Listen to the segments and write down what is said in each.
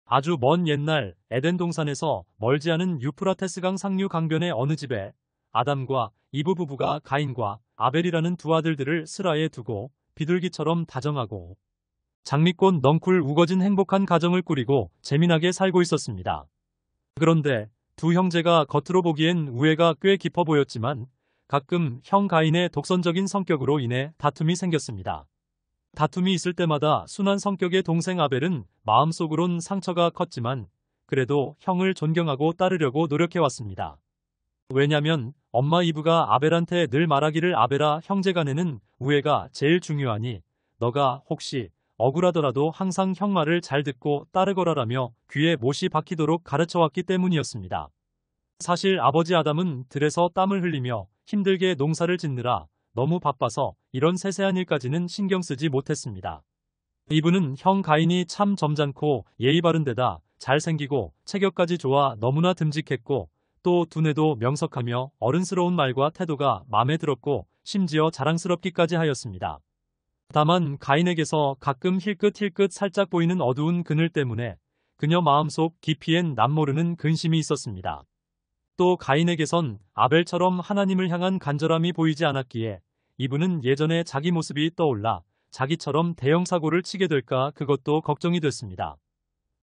아주 먼 옛날 에덴 동산에서 멀지 않은 유프라테스강 상류 강변의 어느 집에 아담과 이브 부부가 가인과 아벨이라는 두 아들들을 슬하에 두고 비둘기처럼 다정하고 장미꽃 넝쿨 우거진 행복한 가정을 꾸리고 재미나게 살고 있었습니다. 그런데 두 형제가 겉으로 보기엔 우애가 꽤 깊어 보였지만 가끔 형 가인의 독선적인 성격으로 인해 다툼이 생겼습니다. 다툼이 있을 때마다 순한 성격의 동생 아벨은 마음속으론 상처가 컸지만 그래도 형을 존경하고 따르려고 노력해왔습니다. 왜냐면 엄마 이브가 아벨한테 늘 말하기를 아벨아 형제간에는 우애가 제일 중요하니 너가 혹시 억울하더라도 항상 형 말을 잘 듣고 따르거라라며 귀에 못이 박히도록 가르쳐왔기 때문이었습니다. 사실 아버지 아담은 들에서 땀을 흘리며 힘들게 농사를 짓느라 너무 바빠서 이런 세세한 일까지는 신경 쓰지 못했습니다. 이브는 형 가인이 참 점잖고 예의 바른 데다 잘생기고 체격까지 좋아 너무나 듬직했고 또 두뇌도 명석하며 어른스러운 말과 태도가 마음에 들었고 심지어 자랑스럽기까지 하였습니다. 다만 가인에게서 가끔 힐끗힐끗 살짝 보이는 어두운 그늘 때문에 그녀 마음속 깊이엔 남모르는 근심이 있었습니다. 또 가인에게선 아벨처럼 하나님을 향한 간절함이 보이지 않았기에 이브는 예전에 자기 모습이 떠올라 자기처럼 대형 사고를 치게 될까 그것도 걱정이 됐습니다.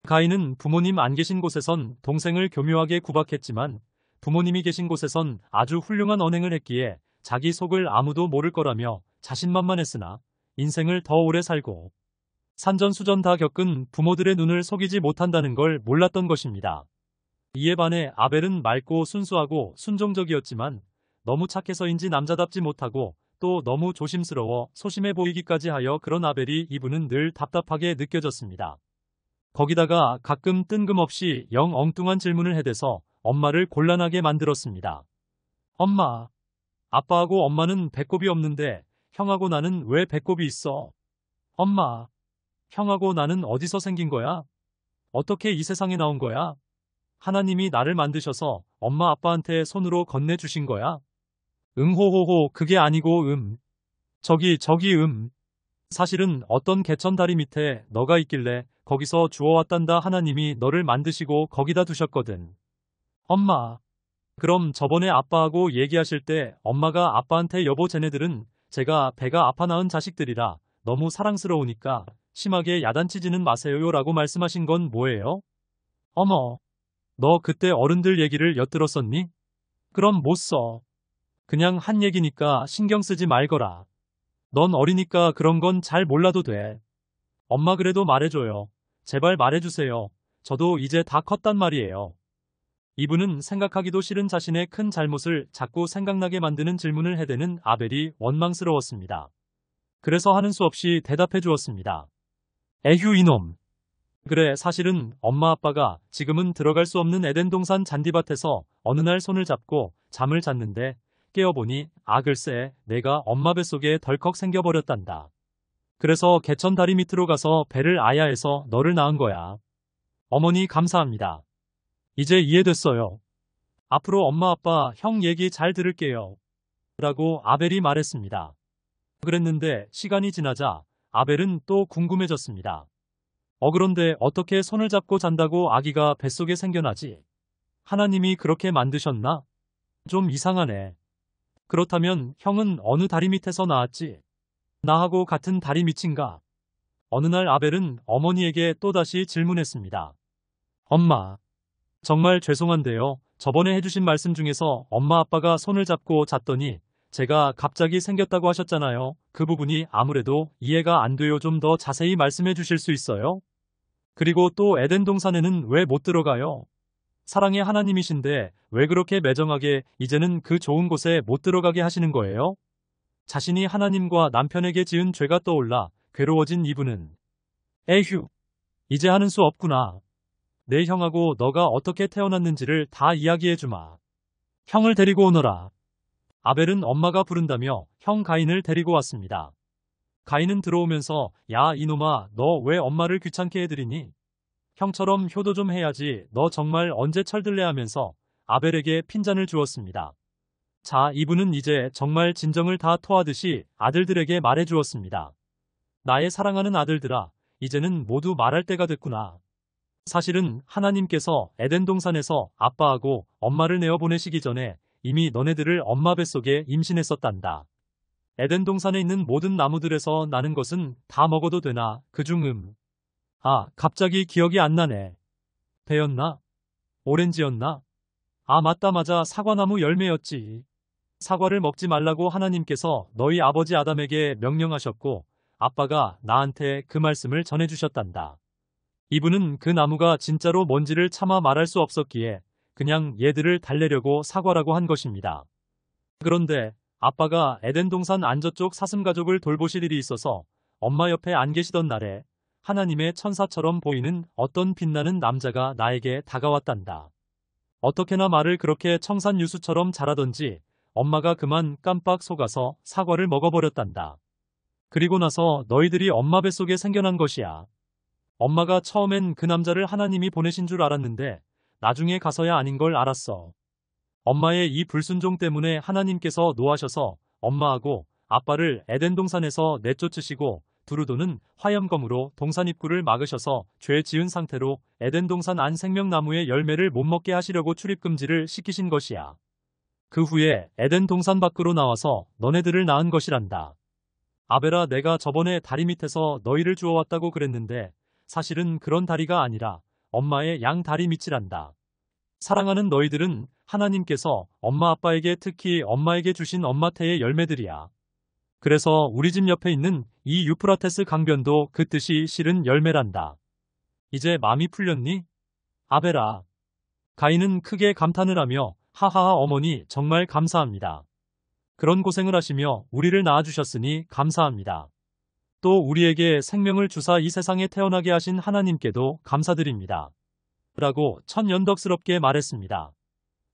가인은 부모님 안 계신 곳에선 동생을 교묘하게 구박했지만 부모님이 계신 곳에선 아주 훌륭한 언행을 했기에 자기 속을 아무도 모를 거라며 자신만만했으나 인생을 더 오래 살고 산전수전 다 겪은 부모들의 눈을 속이지 못한다는 걸 몰랐던 것입니다. 이에 반해 아벨은 맑고 순수하고 순종적이었지만 너무 착해서인지 남자답지 못하고 또 너무 조심스러워 소심해 보이기까지 하여 그런 아벨이 이브는 늘 답답하게 느껴졌습니다. 거기다가 가끔 뜬금없이 영 엉뚱한 질문을 해대서 엄마를 곤란하게 만들었습니다. 엄마, 아빠하고 엄마는 배꼽이 없는데 형하고 나는 왜 배꼽이 있어? 엄마, 형하고 나는 어디서 생긴 거야? 어떻게 이 세상에 나온 거야? 하나님이 나를 만드셔서 엄마 아빠한테 손으로 건네주신 거야? 응호호호 그게 아니고 저기 사실은 어떤 개천 다리 밑에 너가 있길래 거기서 주워왔단다 하나님이 너를 만드시고 거기다 두셨거든. 엄마. 그럼 저번에 아빠하고 얘기하실 때 엄마가 아빠한테 여보 쟤네들은 제가 배가 아파 낳은 자식들이라 너무 사랑스러우니까 심하게 야단치지는 마세요 라고 말씀하신 건 뭐예요? 어머. 너 그때 어른들 얘기를 엿들었었니? 그럼 못 써. 그냥 한 얘기니까 신경 쓰지 말거라. 넌 어리니까 그런 건 잘 몰라도 돼. 엄마 그래도 말해줘요. 제발 말해주세요. 저도 이제 다 컸단 말이에요. 이분은 생각하기도 싫은 자신의 큰 잘못을 자꾸 생각나게 만드는 질문을 해대는 아벨이 원망스러웠습니다. 그래서 하는 수 없이 대답해 주었습니다. 에휴 이놈. 그래 사실은 엄마 아빠가 지금은 들어갈 수 없는 에덴 동산 잔디밭에서 어느 날 손을 잡고 잠을 잤는데 깨어보니 글쎄 내가 엄마 뱃속에 덜컥 생겨버렸단다. 그래서 개천 다리 밑으로 가서 배를 아야해서 너를 낳은 거야. 어머니 감사합니다. 이제 이해됐어요. 앞으로 엄마 아빠 형 얘기 잘 들을게요. 라고 아벨이 말했습니다. 그랬는데 시간이 지나자 아벨은 또 궁금해졌습니다. 그런데 어떻게 손을 잡고 잔다고 아기가 뱃속에 생겨나지? 하나님이 그렇게 만드셨나? 좀 이상하네. 그렇다면 형은 어느 다리 밑에서 나왔지? 나하고 같은 다리 밑인가? 어느 날 아벨은 어머니에게 또다시 질문했습니다. 엄마, 정말 죄송한데요. 저번에 해주신 말씀 중에서 엄마 아빠가 손을 잡고 잤더니 제가 갑자기 생겼다고 하셨잖아요. 그 부분이 아무래도 이해가 안 돼요. 좀 더 자세히 말씀해 주실 수 있어요? 그리고 또 에덴 동산에는 왜 못 들어가요? 사랑의 하나님이신데 왜 그렇게 매정하게 이제는 그 좋은 곳에 못 들어가게 하시는 거예요? 자신이 하나님과 남편에게 지은 죄가 떠올라 괴로워진 이분은 에휴, 이제 하는 수 없구나. 내 형하고 너가 어떻게 태어났는지를 다 이야기해주마. 형을 데리고 오너라. 아벨은 엄마가 부른다며 형 가인을 데리고 왔습니다. 가인은 들어오면서 야 이놈아 너 왜 엄마를 귀찮게 해드리니? 형처럼 효도 좀 해야지 너 정말 언제 철들래 하면서 아벨에게 핀잔을 주었습니다. 자 이분은 이제 정말 진정을 다 토하듯이 아들들에게 말해주었습니다. 나의 사랑하는 아들들아 이제는 모두 말할 때가 됐구나. 사실은 하나님께서 에덴 동산에서 아빠하고 엄마를 내어 보내시기 전에 이미 너네들을 엄마 뱃속에 임신했었단다. 에덴 동산에 있는 모든 나무들에서 나는 것은 다 먹어도 되나 그중 갑자기 기억이 안 나네. 배였나? 오렌지였나? 맞다 맞아 사과나무 열매였지. 사과를 먹지 말라고 하나님께서 너희 아버지 아담에게 명령하셨고 아빠가 나한테 그 말씀을 전해주셨단다. 이분은 그 나무가 진짜로 뭔지를 차마 말할 수 없었기에 그냥 얘들을 달래려고 사과라고 한 것입니다. 그런데 아빠가 에덴 동산 안저쪽 사슴가족을 돌보실 일이 있어서 엄마 옆에 안 계시던 날에 하나님의 천사처럼 보이는 어떤 빛나는 남자가 나에게 다가왔단다. 어떻게나 말을 그렇게 청산유수처럼 잘하던지 엄마가 그만 깜빡 속아서 사과를 먹어버렸단다. 그리고 나서 너희들이 엄마 뱃속에 생겨난 것이야. 엄마가 처음엔 그 남자를 하나님이 보내신 줄 알았는데 나중에 가서야 아닌 걸 알았어. 엄마의 이 불순종 때문에 하나님께서 노하셔서 엄마하고 아빠를 에덴 동산에서 내쫓으시고 두루도는 화염검으로 동산 입구를 막으셔서 죄 지은 상태로 에덴 동산 안 생명나무의 열매를 못 먹게 하시려고 출입금지를 시키신 것이야. 그 후에 에덴 동산 밖으로 나와서 너네들을 낳은 것이란다. 아벨아, 내가 저번에 다리 밑에서 너희를 주워왔다고 그랬는데 사실은 그런 다리가 아니라 엄마의 양 다리 밑이란다. 사랑하는 너희들은 하나님께서 엄마 아빠에게 특히 엄마에게 주신 엄마태의 열매들이야. 그래서 우리 집 옆에 있는 이 유프라테스 강변도 그 뜻이 실은 열매란다. 이제 마음이 풀렸니? 아벨아. 가인은 크게 감탄을 하며 하하하 어머니 정말 감사합니다. 그런 고생을 하시며 우리를 낳아주셨으니 감사합니다. 또 우리에게 생명을 주사 이 세상에 태어나게 하신 하나님께도 감사드립니다. 라고 천연덕스럽게 말했습니다.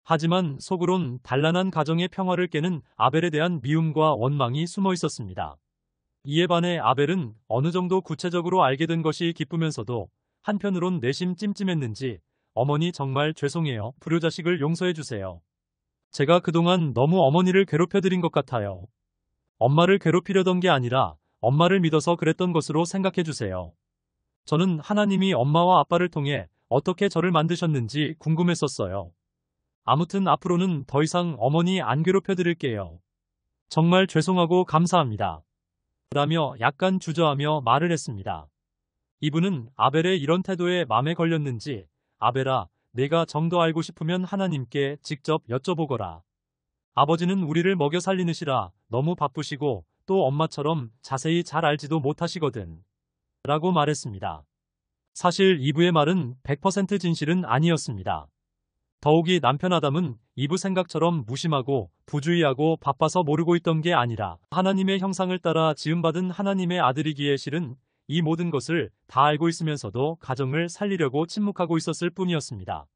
하지만 속으론 단란한 가정의 평화를 깨는 아벨에 대한 미움과 원망이 숨어 있었습니다. 이에 반해 아벨은 어느 정도 구체적으로 알게 된 것이 기쁘면서도 한편으론 내심 찜찜했는지 어머니 정말 죄송해요. 불효자식을 용서해 주세요. 제가 그동안 너무 어머니를 괴롭혀드린 것 같아요. 엄마를 괴롭히려던 게 아니라 엄마를 믿어서 그랬던 것으로 생각해 주세요. 저는 하나님이 엄마와 아빠를 통해 어떻게 저를 만드셨는지 궁금했었어요. 아무튼 앞으로는 더 이상 어머니 안 괴롭혀드릴게요. 정말 죄송하고 감사합니다. 라며 약간 주저하며 말을 했습니다. 이분은 아벨의 이런 태도에 맘에 걸렸는지 아벨아, 내가 정 더 알고 싶으면 하나님께 직접 여쭤보거라. 아버지는 우리를 먹여 살리느시라 너무 바쁘시고 또 엄마처럼 자세히 잘 알지도 못하시거든. 라고 말했습니다. 사실 이브의 말은 100% 진실은 아니었습니다. 더욱이 남편 아담은 이브 생각처럼 무심하고 부주의하고 바빠서 모르고 있던 게 아니라 하나님의 형상을 따라 지음받은 하나님의 아들이기에 실은 이 모든 것을 다 알고 있으면서도 가정을 살리려고 침묵하고 있었을 뿐이었습니다.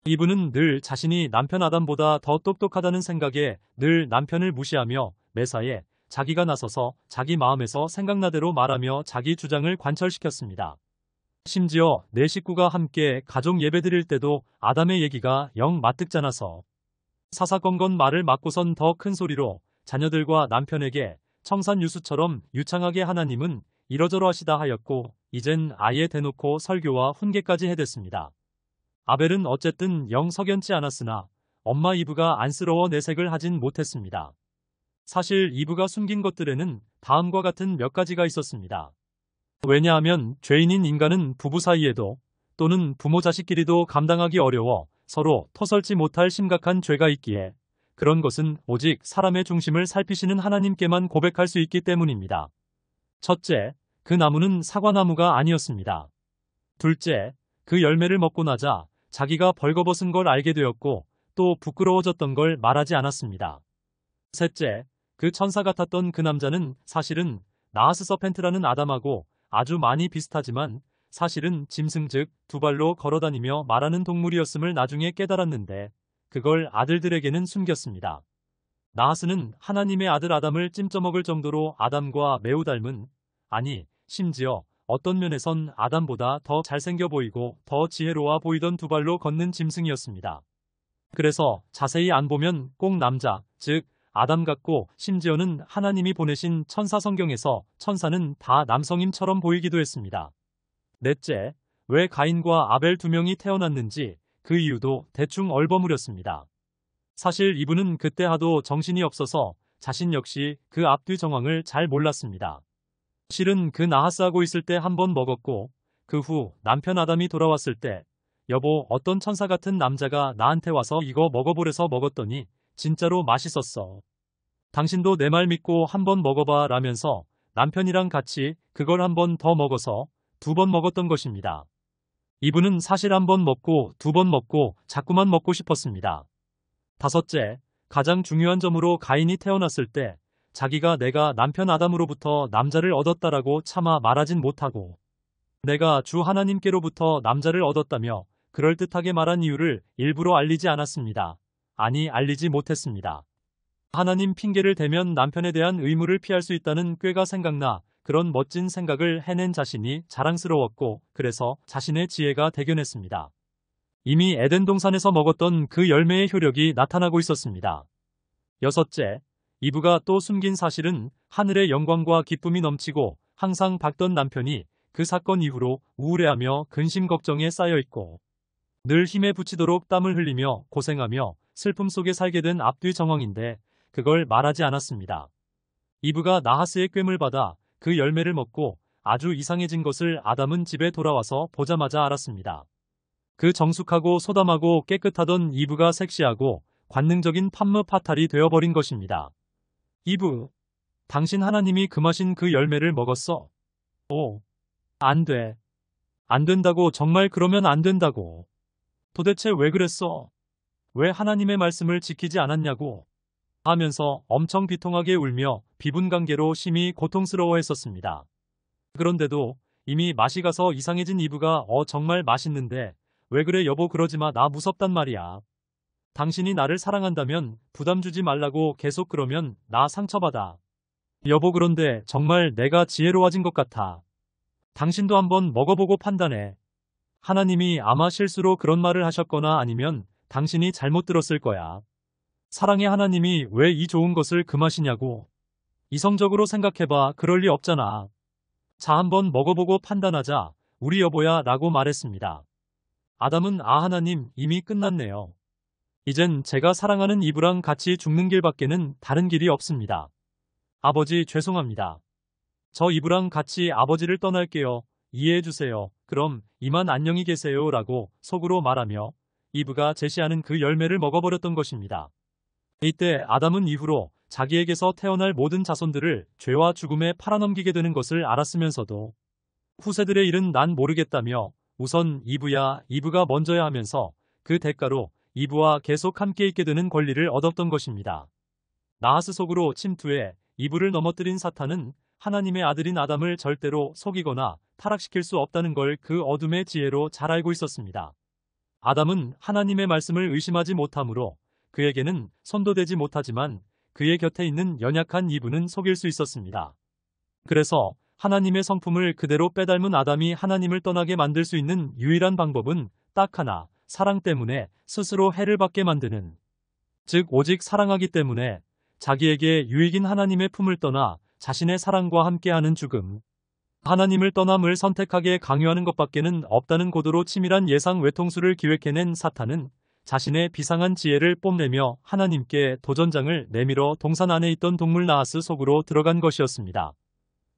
이브는 늘 자신이 남편 아담보다 더 똑똑하다는 생각에 늘 남편을 무시하며 매사에 자기가 나서서 자기 마음에서 생각나대로 말하며 자기 주장을 관철시켰습니다. 심지어 네 식구가 함께 가족 예배 드릴 때도 아담의 얘기가 영 맞듣잖아서 사사건건 말을 막고선 더 큰 소리로 자녀들과 남편에게 청산유수처럼 유창하게 하나님은 이러저러 하시다 하였고 이젠 아예 대놓고 설교와 훈계까지 해댔습니다. 아벨은 어쨌든 영 석연치 않았으나 엄마 이브가 안쓰러워 내색을 하진 못했습니다. 사실 이브가 숨긴 것들에는 다음과 같은 몇 가지가 있었습니다. 왜냐하면 죄인인 인간은 부부 사이에도 또는 부모 자식끼리도 감당하기 어려워 서로 터설지 못할 심각한 죄가 있기에 그런 것은 오직 사람의 중심을 살피시는 하나님께만 고백할 수 있기 때문입니다. 첫째, 그 나무는 사과나무가 아니었습니다. 둘째, 그 열매를 먹고 나자 자기가 벌거벗은 걸 알게 되었고 또 부끄러워졌던 걸 말하지 않았습니다. 셋째, 그 천사 같았던 그 남자는 사실은 나하스 서펜트라는 아담하고 아주 많이 비슷하지만 사실은 짐승 즉 두 발로 걸어다니며 말하는 동물이었음을 나중에 깨달았는데 그걸 아들들에게는 숨겼습니다. 나하스는 하나님의 아들 아담을 찜쪄먹을 정도로 아담과 매우 닮은, 아니 심지어 어떤 면에선 아담보다 더 잘생겨 보이고 더 지혜로워 보이던 두 발로 걷는 짐승이었습니다. 그래서 자세히 안 보면 꼭 남자, 즉 아담 같고 심지어는 하나님이 보내신 천사 성경에서 천사는 다 남성임처럼 보이기도 했습니다. 넷째, 왜 가인과 아벨 두 명이 태어났는지 그 이유도 대충 얼버무렸습니다. 사실 이브는 그때 하도 정신이 없어서 자신 역시 그 앞뒤 정황을 잘 몰랐습니다. 실은 그 나하스하고 있을 때 한 번 먹었고 그 후 남편 아담이 돌아왔을 때 여보 어떤 천사 같은 남자가 나한테 와서 이거 먹어보래서 먹었더니 진짜로 맛있었어. 당신도 내 말 믿고 한 번 먹어봐 라면서 남편이랑 같이 그걸 한 번 더 먹어서 2번 먹었던 것입니다. 이분은 사실 한 번 먹고 2번 먹고 자꾸만 먹고 싶었습니다. 다섯째, 가장 중요한 점으로 가인이 태어났을 때 자기가 내가 남편 아담으로부터 남자를 얻었다라고 차마 말하진 못하고 내가 주 하나님께로부터 남자를 얻었다며 그럴듯하게 말한 이유를 일부러 알리지 않았습니다. 아니 알리지 못했습니다. 하나님 핑계를 대면 남편에 대한 의무를 피할 수 있다는 꾀가 생각나 그런 멋진 생각을 해낸 자신이 자랑스러웠고 그래서 자신의 지혜가 대견했습니다. 이미 에덴 동산에서 먹었던 그 열매의 효력이 나타나고 있었습니다. 여섯째, 이브가 또 숨긴 사실은 하늘의 영광과 기쁨이 넘치고 항상 밝던 남편이 그 사건 이후로 우울해하며 근심 걱정에 쌓여있고 늘 힘에 부치도록 땀을 흘리며 고생하며 슬픔 속에 살게 된 앞뒤 정황인데 그걸 말하지 않았습니다. 이브가 나하스의 꾀물 받아 그 열매를 먹고 아주 이상해진 것을 아담은 집에 돌아와서 보자마자 알았습니다. 그 정숙하고 소담하고 깨끗하던 이브가 섹시하고 관능적인 판무 파탈이 되어버린 것입니다. 이브, 당신 하나님이 금하신 그 열매를 먹었어? 오, 안 돼. 안 된다고 정말 그러면 안 된다고. 도대체 왜 그랬어? 왜 하나님의 말씀을 지키지 않았냐고. 하면서 엄청 비통하게 울며 비분관계로 심히 고통스러워했었습니다. 그런데도 이미 맛이 가서 이상해진 이브가 정말 맛있는데 왜 그래 여보 그러지마 나 무섭단 말이야. 당신이 나를 사랑한다면 부담 주지 말라고 계속 그러면 나 상처받아. 여보 그런데 정말 내가 지혜로워진 것 같아. 당신도 한번 먹어보고 판단해. 하나님이 아마 실수로 그런 말을 하셨거나 아니면 당신이 잘못 들었을 거야. 사랑의 하나님이 왜 이 좋은 것을 금하시냐고. 이성적으로 생각해봐 그럴 리 없잖아. 자 한번 먹어보고 판단하자 우리 여보야 라고 말했습니다. 아담은 하나님 이미 끝났네요. 이젠 제가 사랑하는 이브랑 같이 죽는 길밖에는 다른 길이 없습니다. 아버지 죄송합니다. 저 이브랑 같이 아버지를 떠날게요. 이해해주세요. 그럼 이만 안녕히 계세요 라고 속으로 말하며 이브가 제시하는 그 열매를 먹어버렸던 것입니다. 이때 아담은 이후로 자기에게서 태어날 모든 자손들을 죄와 죽음에 팔아넘기게 되는 것을 알았으면서도 후세들의 일은 난 모르겠다며 우선 이브가 먼저야 하면서 그 대가로 이브와 계속 함께 있게 되는 권리를 얻었던 것입니다. 나하스 속으로 침투해 이브를 넘어뜨린 사탄은 하나님의 아들인 아담을 절대로 속이거나 타락시킬 수 없다는 걸 그 어둠의 지혜로 잘 알고 있었습니다. 아담은 하나님의 말씀을 의심하지 못하므로 그에게는 손도 대지 못하지만 그의 곁에 있는 연약한 이브는 속일 수 있었습니다. 그래서 하나님의 성품을 그대로 빼닮은 아담이 하나님을 떠나게 만들 수 있는 유일한 방법은 딱 하나, 사랑 때문에 스스로 해를 받게 만드는, 즉 오직 사랑하기 때문에 자기에게 유익인 하나님의 품을 떠나 자신의 사랑과 함께하는 죽음, 하나님을 떠남을 선택하게 강요하는 것밖에는 없다는 고도로 치밀한 예상 외통수를 기획해낸 사탄은 자신의 비상한 지혜를 뽐내며 하나님께 도전장을 내밀어 동산 안에 있던 동물 나하스 속으로 들어간 것이었습니다.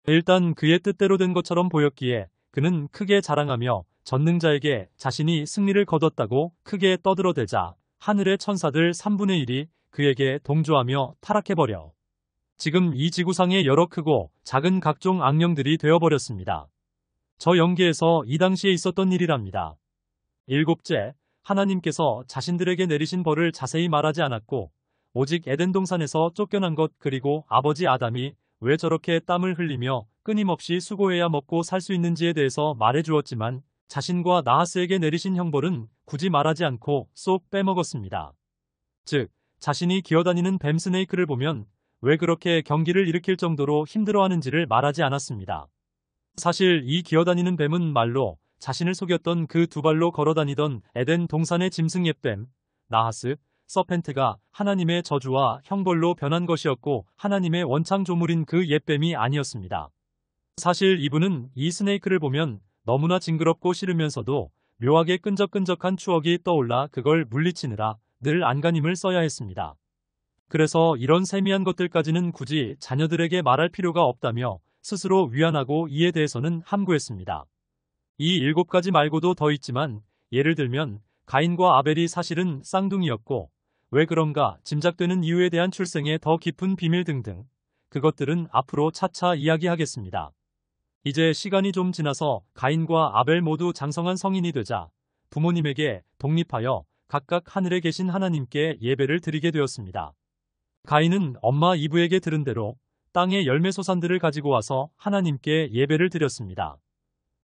일단 그의 뜻대로 된 것처럼 보였기에 그는 크게 자랑하며 전능자에게 자신이 승리를 거뒀다고 크게 떠들어대자 하늘의 천사들 3분의 1이 그에게 동조하며 타락해버려 지금 이 지구상의 여러 크고 작은 각종 악령들이 되어버렸습니다. 저 영계에서 이 당시에 있었던 일이랍니다. 일곱째, 하나님께서 자신들에게 내리신 벌을 자세히 말하지 않았고 오직 에덴 동산에서 쫓겨난 것 그리고 아버지 아담이 왜 저렇게 땀을 흘리며 끊임없이 수고해야 먹고 살 수 있는지에 대해서 말해주었지만 자신과 나하스에게 내리신 형벌은 굳이 말하지 않고 쏙 빼먹었습니다. 즉 자신이 기어다니는 뱀 스네이크를 보면 왜 그렇게 경기를 일으킬 정도로 힘들어하는지를 말하지 않았습니다. 사실 이 기어다니는 뱀은 말로 자신을 속였던 그 2발로 걸어다니던 에덴 동산의 짐승 옛뱀, 나하스, 서펜트가 하나님의 저주와 형벌로 변한 것이었고 하나님의 원창 조물인 그 옛뱀이 아니었습니다. 사실 이브는 이 스네이크를 보면 너무나 징그럽고 싫으면서도 묘하게 끈적끈적한 추억이 떠올라 그걸 물리치느라 늘 안간힘을 써야 했습니다. 그래서 이런 세미한 것들까지는 굳이 자녀들에게 말할 필요가 없다며 스스로 위안하고 이에 대해서는 함구했습니다. 이 7가지 말고도 더 있지만 예를 들면 가인과 아벨이 사실은 쌍둥이였고 왜 그런가 짐작되는 이유에 대한 출생의 더 깊은 비밀 등등 그것들은 앞으로 차차 이야기하겠습니다. 이제 시간이 좀 지나서 가인과 아벨 모두 장성한 성인이 되자 부모님에게 독립하여 각각 하늘에 계신 하나님께 예배를 드리게 되었습니다. 가인은 엄마 이브에게 들은 대로 땅의 열매소산들을 가지고 와서 하나님께 예배를 드렸습니다.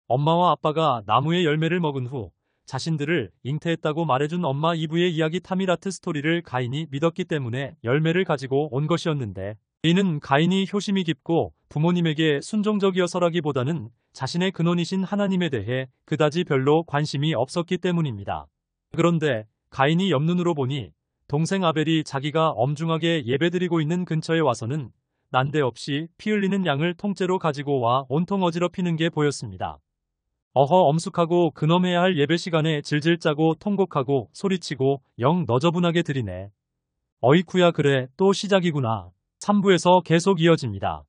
엄마와 아빠가 나무의 열매를 먹은 후 자신들을 잉태했다고 말해준 엄마 이브의 이야기 타미라트 스토리를 가인이 믿었기 때문에 열매를 가지고 온 것이었는데 이는 가인이 효심이 깊고 부모님에게 순종적이어서라기보다는 자신의 근원이신 하나님에 대해 그다지 별로 관심이 없었기 때문입니다. 그런데 가인이 옆눈으로 보니 동생 아벨이 자기가 엄중하게 예배드리고 있는 근처에 와서는 난데없이 피 흘리는 양을 통째로 가지고 와 온통 어지럽히는 게 보였습니다. 어허 엄숙하고 근엄해야 할 예배 시간에 질질 짜고 통곡하고 소리치고 영 너저분하게 드리네. 어이쿠야 그래 또 시작이구나. 3부에서 계속 이어집니다.